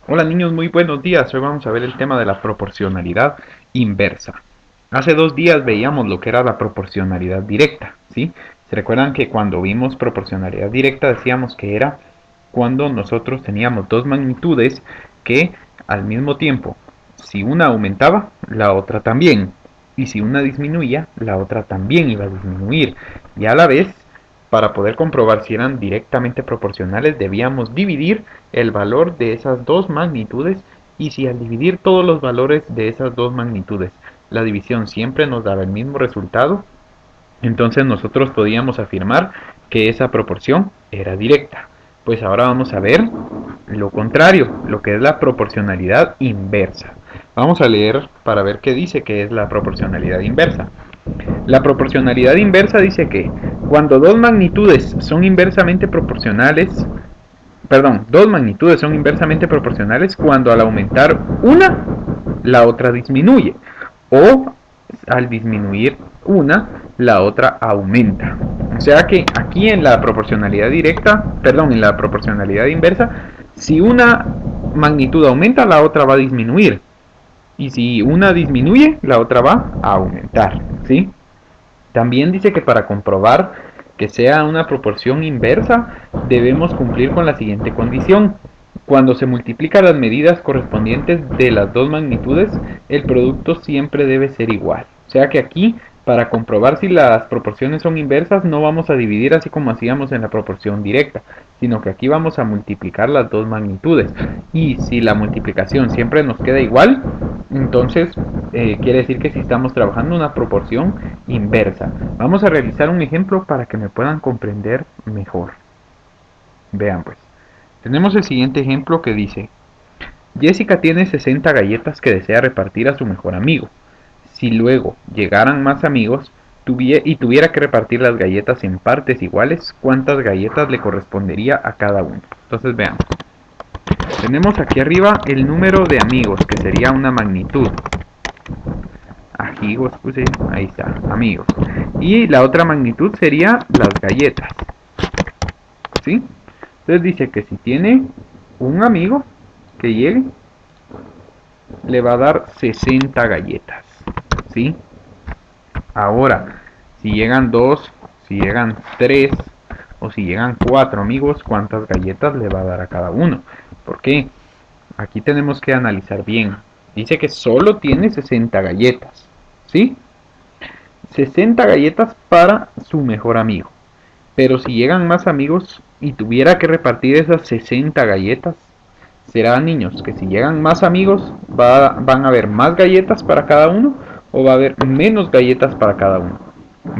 Hola niños, muy buenos días. Hoy vamos a ver el tema de la proporcionalidad inversa. Hace 2 días veíamos lo que era la proporcionalidad directa, ¿sí? ¿Se recuerdan que cuando vimos proporcionalidad directa decíamos que era cuando nosotros teníamos dos magnitudes que al mismo tiempo, si una aumentaba, la otra también. Y si una disminuía, la otra también iba a disminuir. Y a la vez, para poder comprobar si eran directamente proporcionales, debíamos dividir el valor de esas dos magnitudes, y si al dividir todos los valores de esas dos magnitudes la división siempre nos daba el mismo resultado, entonces nosotros podíamos afirmar que esa proporción era directa. Pues ahora vamos a ver lo contrario, lo que es la proporcionalidad inversa. Vamos a leer para ver qué dice que es la proporcionalidad inversa. La proporcionalidad inversa dice que cuando dos magnitudes son inversamente proporcionales, dos magnitudes son inversamente proporcionales cuando al aumentar una, la otra disminuye, o al disminuir una, la otra aumenta. O sea que aquí en la proporcionalidad directa, en la proporcionalidad inversa, si una magnitud aumenta, la otra va a disminuir. Y si una disminuye, la otra va a aumentar, ¿sí? También dice que para comprobar que sea una proporción inversa, debemos cumplir con la siguiente condición. Cuando se multiplican las medidas correspondientes de las dos magnitudes, el producto siempre debe ser igual. O sea que aquí, para comprobar si las proporciones son inversas, no vamos a dividir así como hacíamos en la proporción directa, sino que aquí vamos a multiplicar las dos magnitudes. Y si la multiplicación siempre nos queda igual, entonces quiere decir que si estamos trabajando una proporción inversa. Vamos a realizar un ejemplo para que me puedan comprender mejor. Vean pues. Tenemos el siguiente ejemplo que dice: Jessica tiene 60 galletas que desea repartir a su mejor amigo. Si luego llegaran más amigos y tuviera que repartir las galletas en partes iguales, ¿cuántas galletas le correspondería a cada uno? Entonces veamos. Tenemos aquí arriba el número de amigos, que sería una magnitud. Amigos puse, ahí está, amigos. Y la otra magnitud sería las galletas, ¿sí? Entonces dice que si tiene un amigo que llegue, le va a dar 60 galletas, ¿sí? Ahora, si llegan dos, si llegan tres o si llegan cuatro amigos, ¿cuántas galletas le va a dar a cada uno? ¿Por qué? Aquí tenemos que analizar bien. Dice que solo tiene 60 galletas, ¿sí? 60 galletas para su mejor amigo. Pero si llegan más amigos y tuviera que repartir esas 60 galletas, será, niños, que si llegan más amigos van a haber más galletas para cada uno, o va a haber menos galletas para cada uno.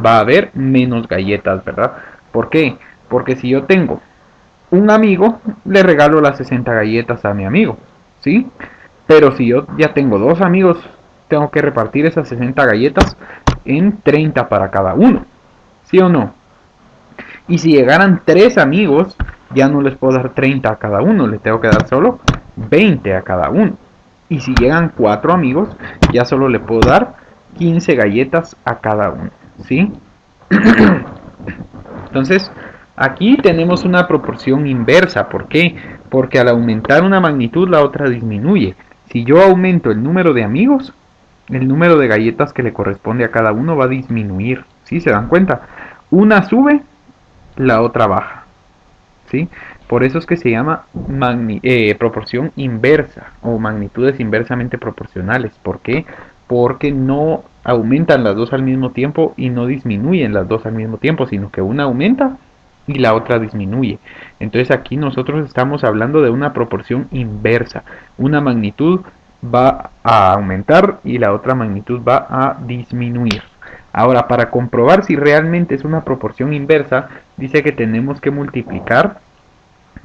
Va a haber menos galletas, ¿verdad? ¿Por qué? Porque si yo tengo un amigo, le regalo las 60 galletas a mi amigo, ¿sí? Pero si yo ya tengo dos amigos, tengo que repartir esas 60 galletas en 30 para cada uno, ¿sí o no? Y si llegaran tres amigos, ya no les puedo dar 30 a cada uno, les tengo que dar solo 20 a cada uno. Y si llegan cuatro amigos, ya solo le puedo dar 15 galletas a cada uno, ¿sí? Entonces, aquí tenemos una proporción inversa. ¿Por qué? Porque al aumentar una magnitud, la otra disminuye. Si yo aumento el número de amigos, el número de galletas que le corresponde a cada uno va a disminuir. ¿Sí? ¿Se dan cuenta? Una sube, la otra baja, ¿sí? Por eso es que se llama proporción inversa o magnitudes inversamente proporcionales. ¿Por qué? Porque no aumentan las dos al mismo tiempo y no disminuyen las dos al mismo tiempo, sino que una aumenta y la otra disminuye. Entonces aquí nosotros estamos hablando de una proporción inversa. Una magnitud va a aumentar y la otra magnitud va a disminuir. Ahora, para comprobar si realmente es una proporción inversa, dice que tenemos que multiplicar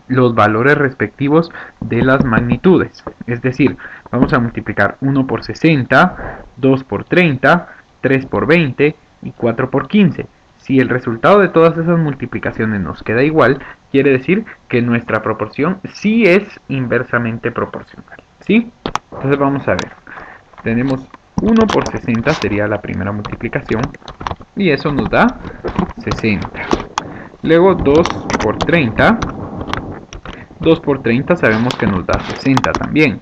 los valores respectivos de las magnitudes. Es decir, vamos a multiplicar 1 por 60, 2 por 30, 3 por 20 y 4 por 15. Si el resultado de todas esas multiplicaciones nos queda igual, quiere decir que nuestra proporción sí es inversamente proporcional, ¿sí? Entonces vamos a ver. Tenemos 1 por 60 sería la primera multiplicación y eso nos da 60. Luego 2 por 30 2 por 30 sabemos que nos da 60 también.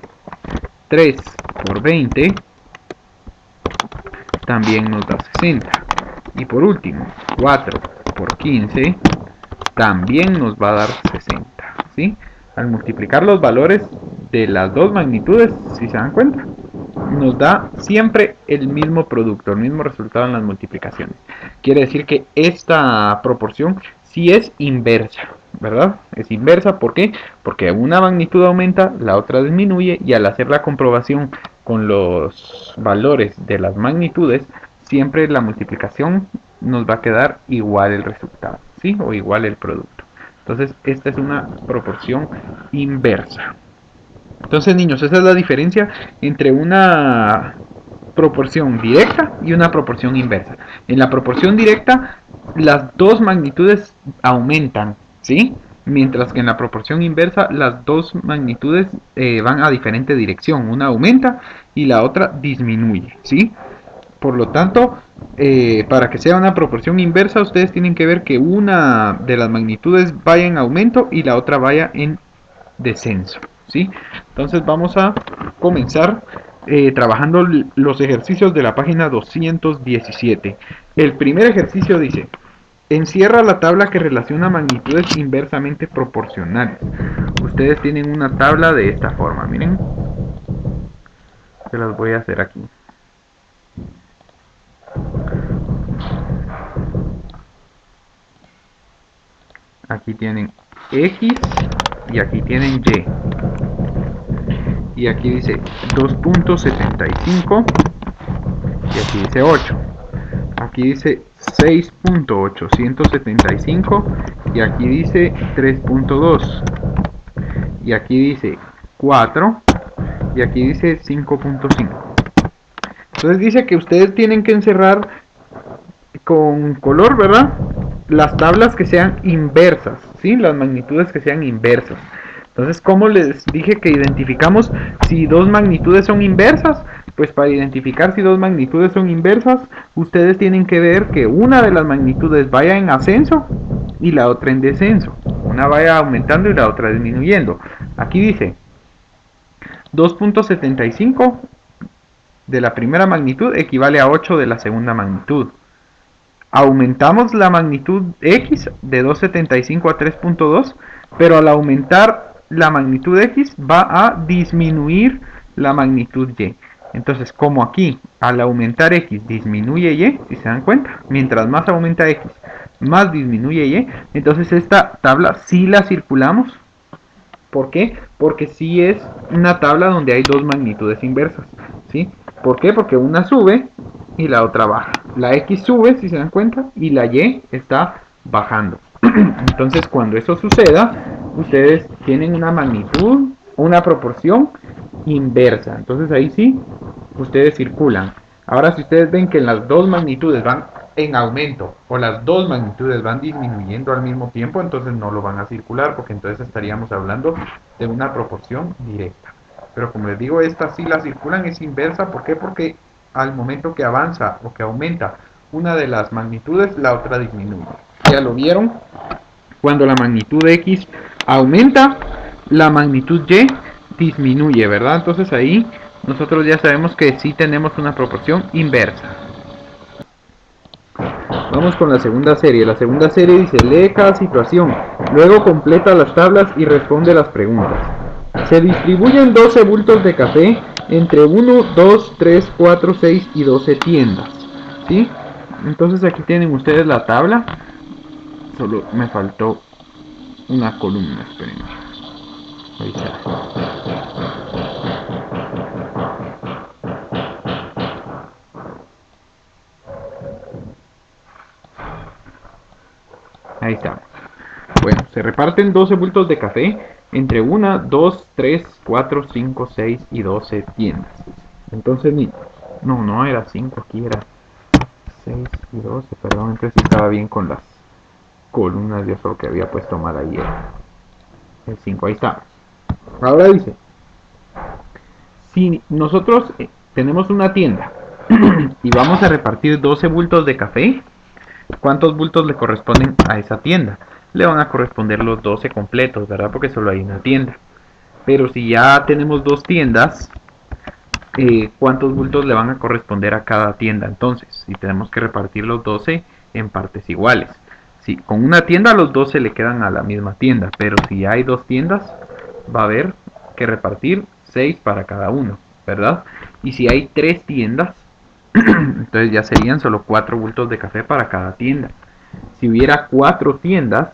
3 por 20 también nos da 60. Y por último, 4 por 15 también nos va a dar 60. ¿Sí? Al multiplicar los valores de las dos magnitudes, si se dan cuenta, nos da siempre el mismo producto, el mismo resultado en las multiplicaciones. Quiere decir que esta proporción sí es inversa, ¿verdad? Es inversa, ¿por qué? Porque una magnitud aumenta, la otra disminuye, y al hacer la comprobación con los valores de las magnitudes, siempre la multiplicación nos va a quedar igual el resultado, ¿sí? O igual el producto. Entonces, esta es una proporción inversa. Entonces, niños, esa es la diferencia entre una proporción directa y una proporción inversa. En la proporción directa, las dos magnitudes aumentan, ¿sí? Mientras que en la proporción inversa, las dos magnitudes van a diferente dirección. Una aumenta y la otra disminuye, ¿sí? Por lo tanto, para que sea una proporción inversa, ustedes tienen que ver que una de las magnitudes vaya en aumento y la otra vaya en descenso, ¿sí? Entonces vamos a comenzar trabajando los ejercicios de la página 217. El primer ejercicio dice: encierra la tabla que relaciona magnitudes inversamente proporcionales. Ustedes tienen una tabla de esta forma, miren. Se las voy a hacer aquí. Aquí tienen X y aquí tienen Y. Y aquí dice 2.75 y aquí dice 8. Aquí dice 6.875 y aquí dice 3.2. Y aquí dice 4 y aquí dice 5.5. Entonces dice que ustedes tienen que encerrar con color, ¿verdad? Las tablas que sean inversas, ¿sí? Las magnitudes que sean inversas. Entonces, ¿cómo les dije que identificamos si dos magnitudes son inversas? Pues para identificar si dos magnitudes son inversas, ustedes tienen que ver que una de las magnitudes vaya en ascenso y la otra en descenso. Una vaya aumentando y la otra disminuyendo. Aquí dice 2.75 de la primera magnitud equivale a 8 de la segunda magnitud. Aumentamos la magnitud X de 2.75 a 3.2, pero al aumentar la magnitud X va a disminuir la magnitud Y. Entonces, como aquí al aumentar X disminuye Y, si se dan cuenta, mientras más aumenta X, más disminuye Y, entonces esta tabla sí la circulamos. ¿Por qué? Porque sí es una tabla donde hay dos magnitudes inversas, ¿sí? ¿Por qué? Porque una sube y la otra baja. La X sube, si se dan cuenta, y la Y está bajando. Entonces, cuando eso suceda, ustedes tienen una magnitud, una proporción inversa. Entonces, ahí sí, ustedes circulan. Ahora, si ustedes ven que las dos magnitudes van en aumento o las dos magnitudes van disminuyendo al mismo tiempo, entonces no lo van a circular, porque entonces estaríamos hablando de una proporción directa. Pero como les digo, esta sí la circulan, es inversa. ¿Por qué? Porque al momento que avanza o que aumenta una de las magnitudes, la otra disminuye. ¿Ya lo vieron? Cuando la magnitud X aumenta, la magnitud Y disminuye, ¿verdad? Entonces ahí nosotros ya sabemos que sí tenemos una proporción inversa. Vamos con la segunda serie. La segunda serie dice: lee cada situación, luego completa las tablas y responde las preguntas. Se distribuyen 12 bultos de café entre 1, 2, 3, 4, 6 y 12 tiendas, ¿sí? Entonces aquí tienen ustedes la tabla. Solo me faltó una columna, espérenme. Ahí está. Ahí estamos. Bueno, se reparten 12 bultos de café entre 1, 2, 3, 4, 5, 6 y 12 tiendas. Entonces, no era 5, aquí era 6 y 12, perdón, entonces estaba bien con las columnas, yo solo que había puesto mal ayer. El 5, ahí está. Ahora dice, si nosotros tenemos una tienda y vamos a repartir 12 bultos de café, ¿cuántos bultos le corresponden a esa tienda? le van a corresponder los 12 completos, ¿verdad? Porque solo hay una tienda. Pero si ya tenemos dos tiendas, ¿cuántos bultos le van a corresponder a cada tienda? Entonces, si tenemos que repartir los 12 en partes iguales. Si con una tienda los 12 le quedan a la misma tienda, pero si hay dos tiendas, va a haber que repartir 6 para cada uno, ¿verdad? Y si hay tres tiendas, entonces ya serían solo 4 bultos de café para cada tienda. Si hubiera 4 tiendas,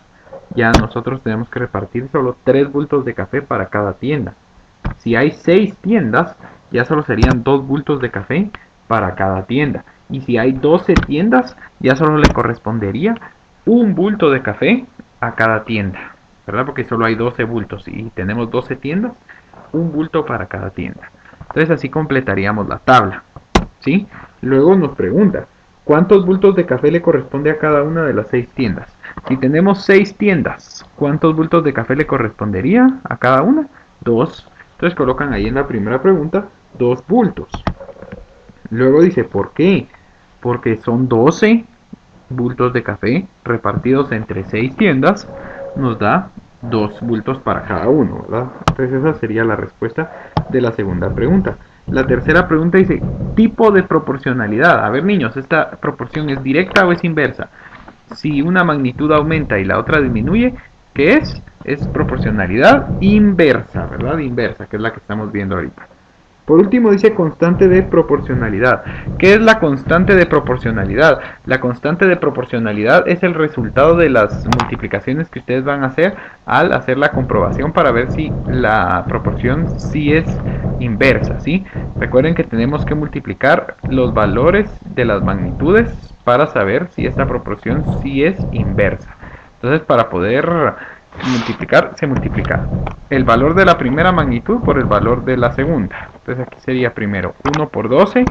ya nosotros tenemos que repartir solo 3 bultos de café para cada tienda. Si hay 6 tiendas, ya solo serían 2 bultos de café para cada tienda. Y si hay 12 tiendas, ya solo le correspondería un bulto de café a cada tienda, ¿verdad? Porque solo hay 12 bultos y tenemos 12 tiendas, un bulto para cada tienda. Entonces así completaríamos la tabla, ¿sí? Luego nos pregunta, ¿cuántos bultos de café le corresponde a cada una de las 6 tiendas? Si tenemos 6 tiendas, ¿cuántos bultos de café le correspondería a cada una? 2. Entonces colocan ahí en la primera pregunta 2 bultos. Luego dice, ¿por qué? Porque son 12 bultos de café repartidos entre 6 tiendas, nos da 2 bultos para cada uno, ¿verdad? Entonces esa sería la respuesta de la segunda pregunta. La tercera pregunta dice, tipo de proporcionalidad. A ver, niños, ¿esta proporción es directa o es inversa? Si una magnitud aumenta y la otra disminuye, ¿qué es? Es proporcionalidad inversa, ¿verdad? Inversa, que es la que estamos viendo ahorita. Por último dice constante de proporcionalidad. ¿Qué es la constante de proporcionalidad? La constante de proporcionalidad es el resultado de las multiplicaciones que ustedes van a hacer al hacer la comprobación para ver si la proporción sí es inversa, ¿sí? Recuerden que tenemos que multiplicar los valores de las magnitudes para saber si esta proporción sí es inversa. Entonces, para poder multiplicar, se multiplica el valor de la primera magnitud por el valor de la segunda. Entonces aquí sería primero 1 por 12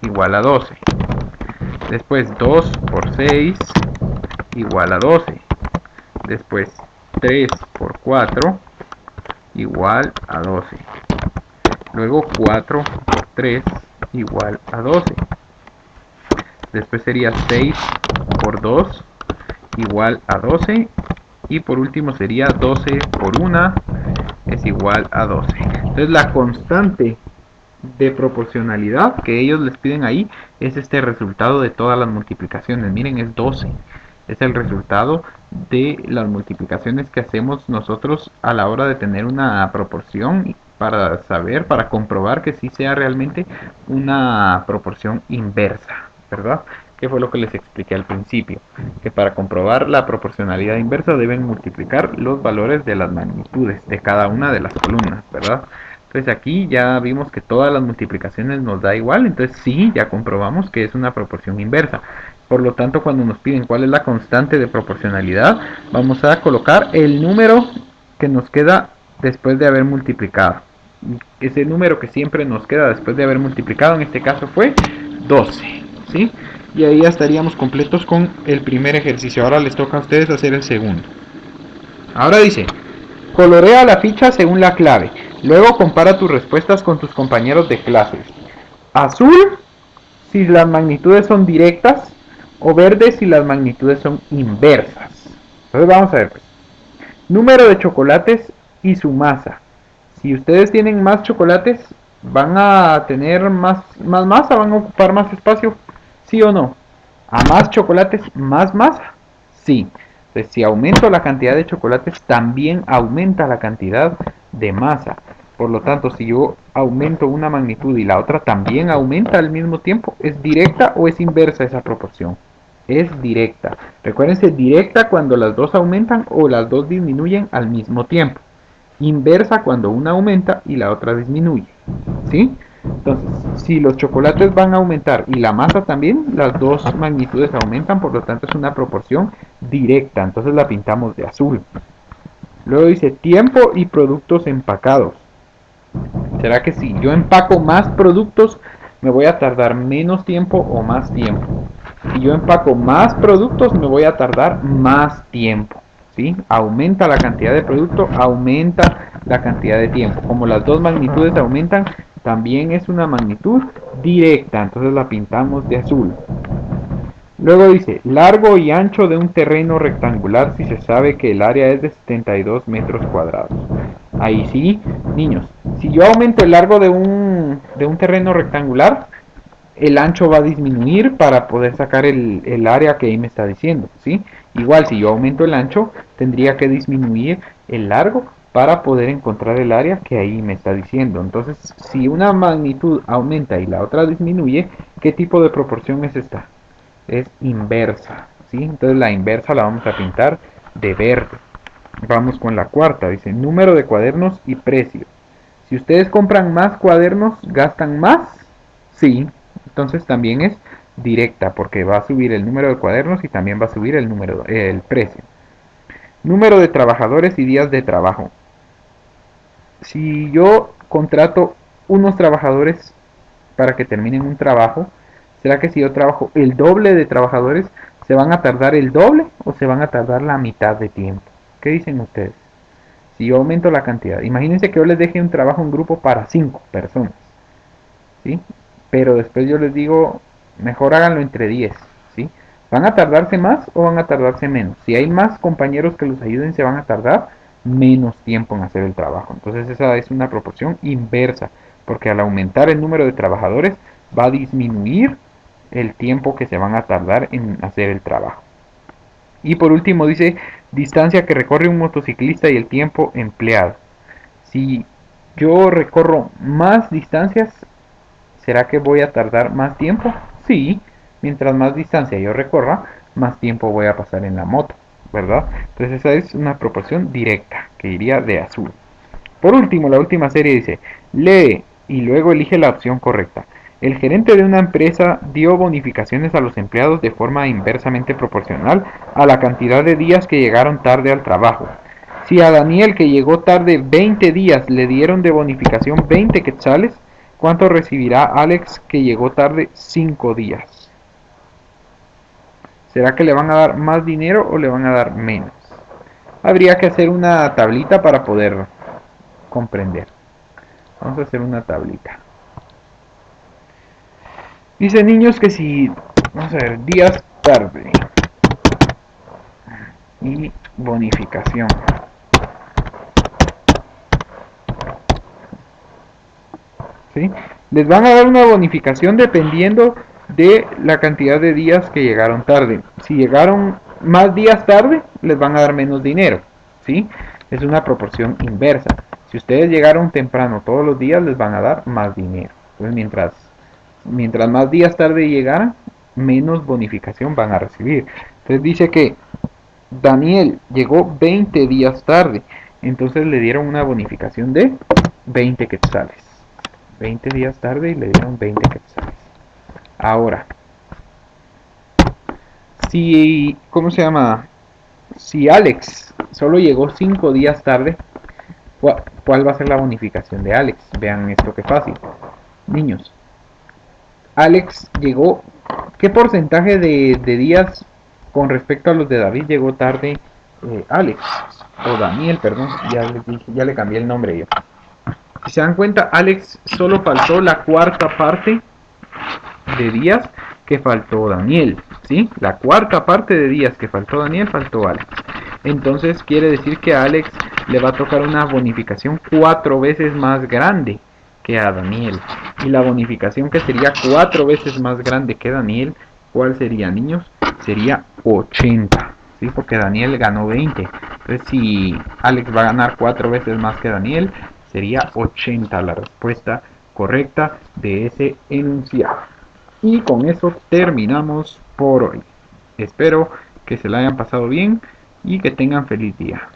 igual a 12. Después 2 por 6 igual a 12. Después 3 por 4 igual a 12. Luego 4 por 3 igual a 12. Después sería 6 por 2 igual a 12. Y por último sería 12 por 1 es igual a 12. Entonces la constante de proporcionalidad que ellos les piden ahí es este resultado de todas las multiplicaciones. Miren, es 12. Es el resultado de las multiplicaciones que hacemos nosotros a la hora de tener una proporción para saber, para comprobar que sí sea realmente una proporción inversa, ¿verdad? Que fue lo que les expliqué al principio, que para comprobar la proporcionalidad inversa deben multiplicar los valores de las magnitudes de cada una de las columnas, ¿verdad? Entonces aquí ya vimos que todas las multiplicaciones nos da igual, entonces sí, ya comprobamos que es una proporción inversa. Por lo tanto, cuando nos piden cuál es la constante de proporcionalidad, vamos a colocar el número que nos queda después de haber multiplicado. Ese número que siempre nos queda después de haber multiplicado, en este caso fue 12, ¿sí? Y ahí ya estaríamos completos con el primer ejercicio. Ahora les toca a ustedes hacer el segundo. Ahora dice, colorea la ficha según la clave. Luego compara tus respuestas con tus compañeros de clases. Azul si las magnitudes son directas o verde si las magnitudes son inversas. Entonces vamos a ver, pues. Número de chocolates y su masa. Si ustedes tienen más chocolates, van a tener más masa, van a ocupar más espacio, ¿sí o no? A más chocolates, más masa, sí. Entonces, si aumento la cantidad de chocolates, también aumenta la cantidad de masa. Por lo tanto, si yo aumento una magnitud y la otra también aumenta al mismo tiempo, ¿es directa o es inversa esa proporción? Es directa. Recuérdense, directa cuando las dos aumentan o las dos disminuyen al mismo tiempo. Inversa cuando una aumenta y la otra disminuye, ¿sí? Entonces, si los chocolates van a aumentar y la masa también, las dos magnitudes aumentan, por lo tanto es una proporción directa. Entonces la pintamos de azul. Luego dice tiempo y productos empacados. ¿Será que si yo empaco más productos me voy a tardar menos tiempo o más tiempo? Si yo empaco más productos me voy a tardar más tiempo, ¿sí? Aumenta la cantidad de producto, aumenta la cantidad de tiempo. Como las dos magnitudes aumentan, también es una magnitud directa, entonces la pintamos de azul. Luego dice, largo y ancho de un terreno rectangular si se sabe que el área es de 72 metros cuadrados. Ahí sí, niños, si yo aumento el largo de un terreno rectangular, el ancho va a disminuir para poder sacar el área que ahí me está diciendo, ¿sí? Igual, si yo aumento el ancho, tendría que disminuir el largo para poder encontrar el área que ahí me está diciendo. Entonces, si una magnitud aumenta y la otra disminuye, ¿qué tipo de proporción es esta? Es inversa, ¿sí? Entonces la inversa la vamos a pintar de verde. Vamos con la cuarta, dice número de cuadernos y precio. Si ustedes compran más cuadernos, ¿gastan más? Sí, entonces también es directa porque va a subir el número de cuadernos y también va a subir el precio. Número de trabajadores y días de trabajo. Si yo contrato unos trabajadores para que terminen un trabajo, ¿será que si yo trabajo el doble de trabajadores, se van a tardar el doble o se van a tardar la mitad de tiempo? ¿Qué dicen ustedes? Si yo aumento la cantidad, imagínense que yo les deje un trabajo en grupo para 5 personas, ¿sí? Pero después yo les digo, mejor háganlo entre 10, ¿sí? ¿Van a tardarse más o van a tardarse menos? Si hay más compañeros que los ayuden, se van a tardar menos tiempo en hacer el trabajo. Entonces esa es una proporción inversa, porque al aumentar el número de trabajadores va a disminuir el tiempo que se van a tardar en hacer el trabajo. Y por último dice distancia que recorre un motociclista y el tiempo empleado. Si yo recorro más distancias, ¿será que voy a tardar más tiempo? Sí, mientras más distancia yo recorra, más tiempo voy a pasar en la moto, ¿verdad? Entonces esa es una proporción directa que iría de azul. Por último, la última serie dice, lee y luego elige la opción correcta. El gerente de una empresa dio bonificaciones a los empleados de forma inversamente proporcional a la cantidad de días que llegaron tarde al trabajo. Si a Daniel, que llegó tarde 20 días, le dieron de bonificación 20 quetzales, ¿cuánto recibirá Alex, que llegó tarde 5 días? ¿Será que le van a dar más dinero o le van a dar menos? Habría que hacer una tablita para poder comprender. Vamos a hacer una tablita. Dice niños que si, vamos a ver, días tarde y bonificación. ¿Sí? Les van a dar una bonificación dependiendo de la cantidad de días que llegaron tarde. Si llegaron más días tarde, les van a dar menos dinero. ¿Sí? Es una proporción inversa. Si ustedes llegaron temprano todos los días, les van a dar más dinero. Entonces, mientras más días tarde llegaran, menos bonificación van a recibir. Entonces dice que Daniel llegó 20 días tarde, entonces le dieron una bonificación de 20 quetzales. 20 días tarde y le dieron 20 quetzales. Ahora, si, ¿cómo se llama? Si Alex solo llegó 5 días tarde, ¿cuál va a ser la bonificación de Alex? Vean esto que fácil. Niños, Alex llegó, ¿qué porcentaje de días con respecto a los de David llegó tarde Alex? O Daniel, perdón, ya le cambié el nombre yo. Si se dan cuenta, Alex solo faltó la cuarta parte de días que faltó Daniel, ¿sí? La cuarta parte de días que faltó Daniel, faltó Alex. Entonces quiere decir que a Alex le va a tocar una bonificación 4 veces más grande que a Daniel. Y la bonificación que sería 4 veces más grande que Daniel, ¿cuál sería, niños? Sería 80, ¿sí? Porque Daniel ganó 20. Entonces si Alex va a ganar 4 veces más que Daniel, sería 80 la respuesta correcta de ese enunciado. Y con eso terminamos por hoy. Espero que se la hayan pasado bien y que tengan feliz día.